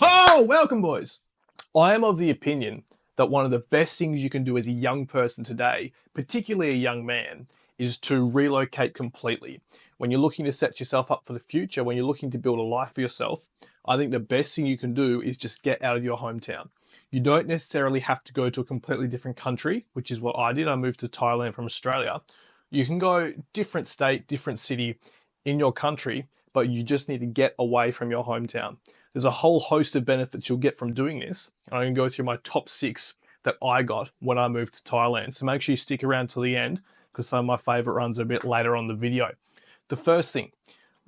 Oh, welcome, boys. I am of the opinion that one of the best things you can do as a young person today, particularly a young man, is to relocate completely. When you're looking to set yourself up for the future, when you're looking to build a life for yourself, I think the best thing you can do is just get out of your hometown. You don't necessarily have to go to a completely different country, which is what I did. I moved to Thailand from Australia. You can go different state, different city in your country, but you just need to get away from your hometown. There's a whole host of benefits you'll get from doing this. I'm going to go through my top 6 that I got when I moved to Thailand. So make sure you stick around till the end because some of my favorite runs are a bit later on the video. The first thing,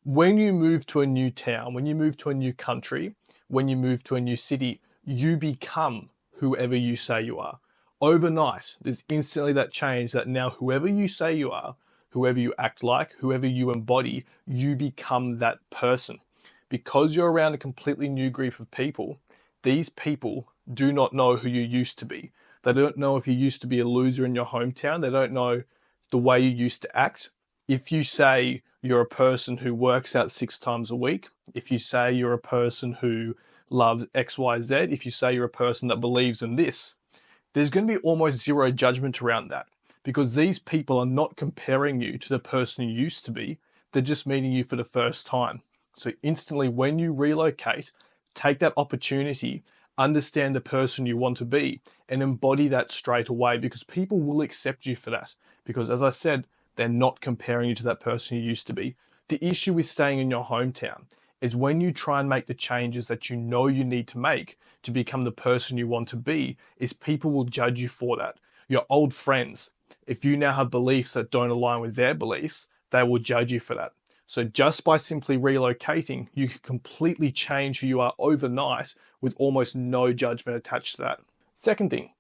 when you move to a new town, when you move to a new country, when you move to a new city, you become whoever you say you are. Overnight, there's instantly that change that now whoever you say you are, whoever you act like, whoever you embody, you become that person. Because you're around a completely new group of people, these people do not know who you used to be. They don't know if you used to be a loser in your hometown. They don't know the way you used to act. If you say you're a person who works out 6 times a week, if you say you're a person who loves XYZ, if you say you're a person that believes in this, there's going to be almost zero judgment around that because these people are not comparing you to the person you used to be. They're just meeting you for the first time. So instantly when you relocate, take that opportunity, understand the person you want to be and embody that straight away because people will accept you for that. Because as I said, they're not comparing you to that person you used to be. The issue with staying in your hometown is when you try and make the changes that you know you need to make to become the person you want to be, is people will judge you for that. Your old friends, if you now have beliefs that don't align with their beliefs, they will judge you for that. So just by simply relocating, you can completely change who you are overnight with almost no judgment attached to that. Second thing,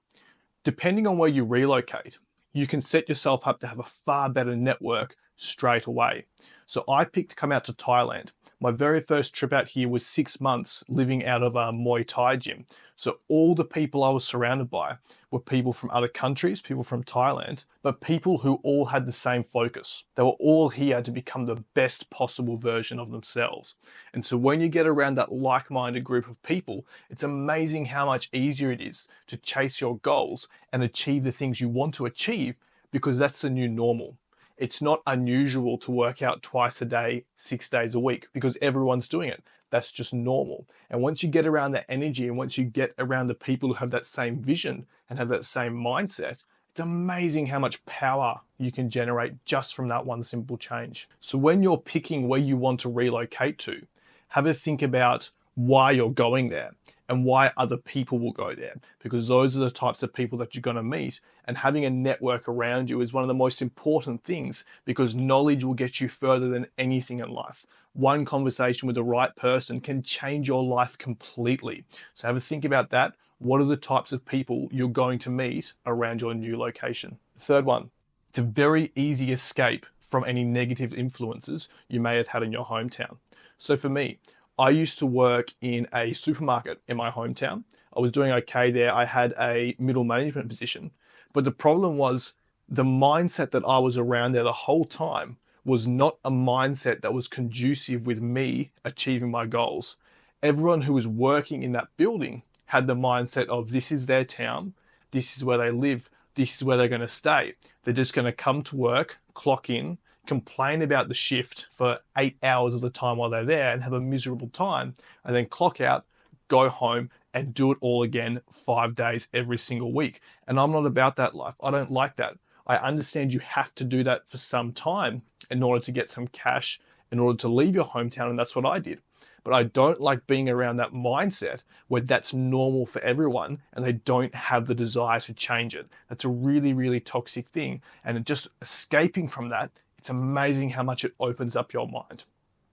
depending on where you relocate, you can set yourself up to have a far better network straight away. So I picked to come out to Thailand. My very first trip out here was 6 months living out of a Muay Thai gym. So all the people I was surrounded by were people from other countries, people from Thailand, but people who all had the same focus. They were all here to become the best possible version of themselves. And so when you get around that like-minded group of people, it's amazing how much easier it is to chase your goals and achieve the things you want to achieve because that's the new normal. It's not unusual to work out twice a day, 6 days a week because everyone's doing it. That's just normal. And once you get around that energy and once you get around the people who have that same vision and have that same mindset, it's amazing how much power you can generate just from that one simple change. So when you're picking where you want to relocate to, have a think about why you're going there and why other people will go there, because those are the types of people that you're going to meet. And having a network around you is one of the most important things because knowledge will get you further than anything in life. One conversation with the right person can change your life completely. So have a think about that. What are the types of people you're going to meet around your new location? The third one, it's a very easy escape from any negative influences you may have had in your hometown. So for me, I used to work in a supermarket in my hometown. I was doing okay there. I had a middle management position. But the problem was the mindset that I was around there the whole time was not a mindset that was conducive with me achieving my goals. Everyone who was working in that building had the mindset of this is their town, this is where they live, this is where they're going to stay. They're just going to come to work, clock in, complain about the shift for 8 hours of the time while they're there and have a miserable time, and then clock out, go home, and do it all again 5 days every single week. And I'm not about that life. I don't like that. I understand you have to do that for some time in order to get some cash, in order to leave your hometown, and that's what I did. But I don't like being around that mindset where that's normal for everyone and they don't have the desire to change it. That's a really, really toxic thing. And just escaping from that, it's amazing how much it opens up your mind.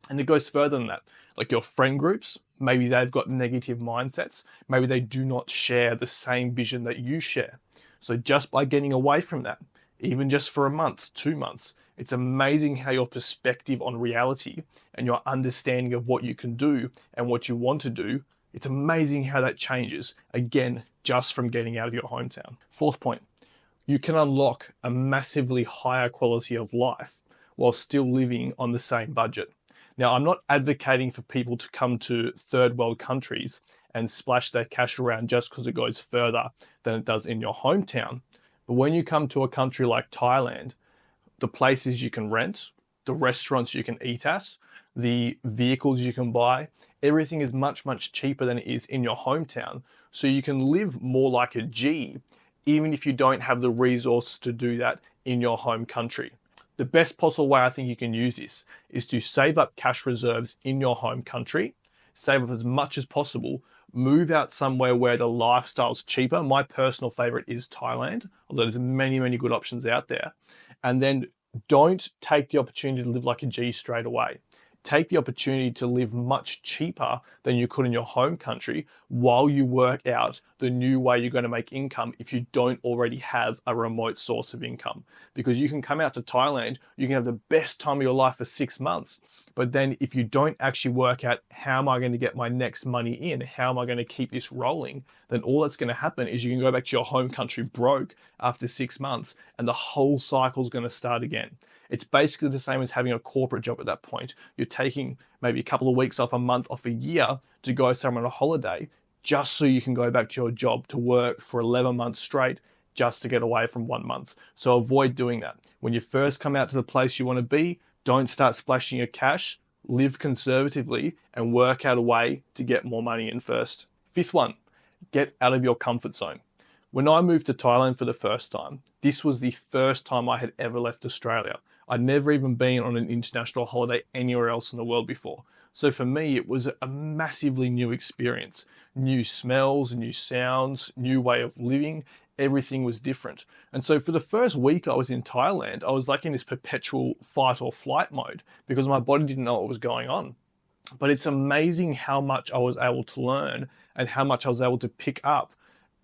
And it goes further than that. Like your friend groups, maybe they've got negative mindsets. Maybe they do not share the same vision that you share. So just by getting away from that, even just for a month, 2 months, it's amazing how your perspective on reality and your understanding of what you can do and what you want to do, it's amazing how that changes, again, just from getting out of your hometown. Fourth point, you can unlock a massively higher quality of life while still living on the same budget. Now, I'm not advocating for people to come to third world countries and splash their cash around just because it goes further than it does in your hometown. But when you come to a country like Thailand, the places you can rent, the restaurants you can eat at, the vehicles you can buy, everything is much, much cheaper than it is in your hometown. So you can live more like a G, even if you don't have the resources to do that in your home country. The best possible way I think you can use this is to save up cash reserves in your home country, save up as much as possible, move out somewhere where the lifestyle's cheaper. My personal favorite is Thailand, although there's many, many good options out there. And then don't take the opportunity to live like a G straight away. Take the opportunity to live much cheaper than you could in your home country while you work out the new way you're going to make income if you don't already have a remote source of income. Because you can come out to Thailand, you can have the best time of your life for 6 months. But then if you don't actually work out how am I going to get my next money in, how am I going to keep this rolling, then all that's going to happen is you can go back to your home country broke after 6 months and the whole cycle is going to start again. It's basically the same as having a corporate job at that point. You're taking maybe a couple of weeks off, a month off, a year to go somewhere on a holiday just so you can go back to your job to work for 11 months straight just to get away from 1 month. So avoid doing that. When you first come out to the place you want to be, don't start splashing your cash. Live conservatively and work out a way to get more money in first. Fifth one, get out of your comfort zone. When I moved to Thailand for the first time, this was the first time I had ever left Australia. I'd never even been on an international holiday anywhere else in the world before. So for me, it was a massively new experience. New smells, new sounds, new way of living. Everything was different. And so for the first week I was in Thailand, I was like in this perpetual fight or flight mode because my body didn't know what was going on. But it's amazing how much I was able to learn and how much I was able to pick up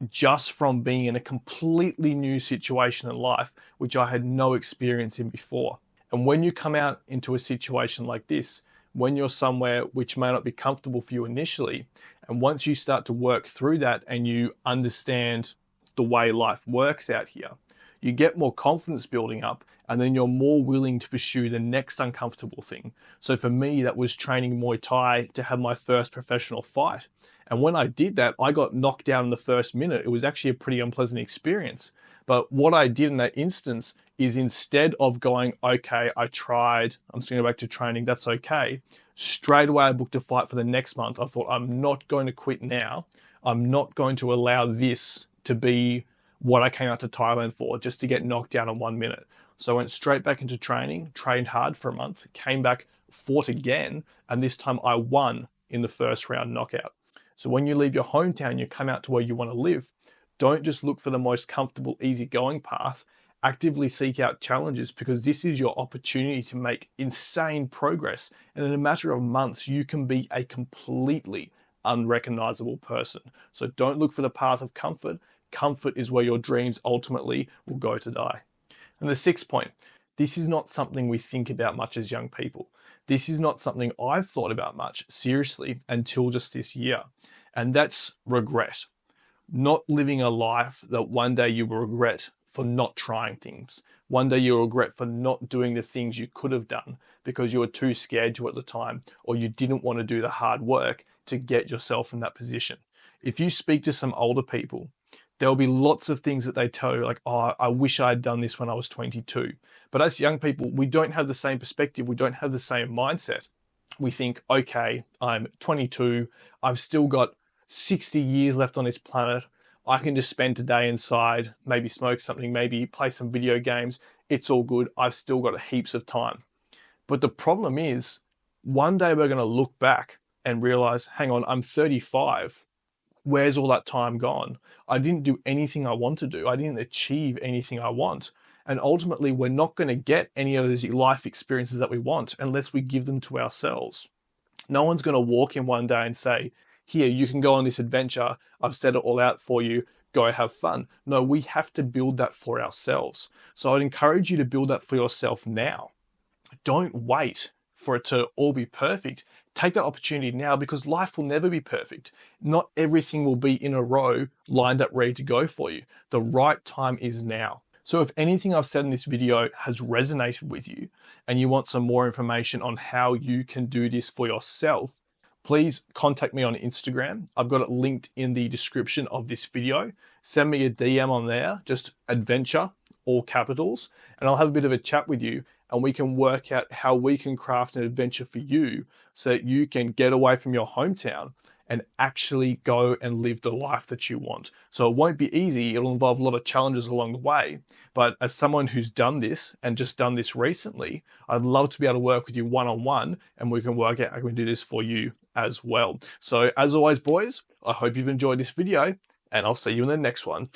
just from being in a completely new situation in life, which I had no experience in before. And when you come out into a situation like this, when you're somewhere which may not be comfortable for you initially, and once you start to work through that and you understand the way life works out here, you get more confidence building up, and then you're more willing to pursue the next uncomfortable thing. So for me, that was training Muay Thai to have my first professional fight. And when I did that, I got knocked down in the first minute. It was actually a pretty unpleasant experience. But what I did in that instance is instead of going, okay, I tried, I'm just going to go back to training, that's okay. Straight away, I booked a fight for the next month. I thought, I'm not going to quit now. I'm not going to allow this to be what I came out to Thailand for, just to get knocked down in 1 minute. So I went straight back into training, trained hard for a month, came back, fought again, and this time I won in the first round knockout. So when you leave your hometown, you come out to where you want to live. Don't just look for the most comfortable, easygoing path. Actively seek out challenges because this is your opportunity to make insane progress. And in a matter of months, you can be a completely unrecognizable person. So don't look for the path of comfort. Comfort is where your dreams ultimately will go to die. And the sixth point, this is not something we think about much as young people. This is not something I've thought about much seriously until just this year. And that's regret. Not living a life that one day you will regret for not trying things. One day you'll regret for not doing the things you could have done because you were too scared to at the time, or you didn't want to do the hard work to get yourself in that position. If you speak to some older people, there'll be lots of things that they tell you like, oh, I wish I had done this when I was 22. But as young people, we don't have the same perspective. We don't have the same mindset. We think, okay, I'm 22. I've still got 60 years left on this planet. I can just spend today inside, maybe smoke something, maybe play some video games. It's all good. I've still got heaps of time. But the problem is, one day we're going to look back and realize, hang on, I'm 35. Where's all that time gone? I didn't do anything I want to do. I didn't achieve anything I want. And ultimately, we're not going to get any of those life experiences that we want unless we give them to ourselves. No one's going to walk in one day and say, here, you can go on this adventure. I've set it all out for you. Go have fun. No, we have to build that for ourselves. So I'd encourage you to build that for yourself now. Don't wait for it to all be perfect. Take that opportunity now because life will never be perfect. Not everything will be in a row lined up ready to go for you. The right time is now. So if anything I've said in this video has resonated with you and you want some more information on how you can do this for yourself, please contact me on Instagram. I've got it linked in the description of this video. Send me a DM on there, just adventure, all capitals, and I'll have a bit of a chat with you and we can work out how we can craft an adventure for you so that you can get away from your hometown and actually go and live the life that you want. So it won't be easy. It'll involve a lot of challenges along the way. But as someone who's done this and just done this recently, I'd love to be able to work with you one-on-one and we can work out how we can do this for you as well. So as always, boys, I hope you've enjoyed this video and I'll see you in the next one.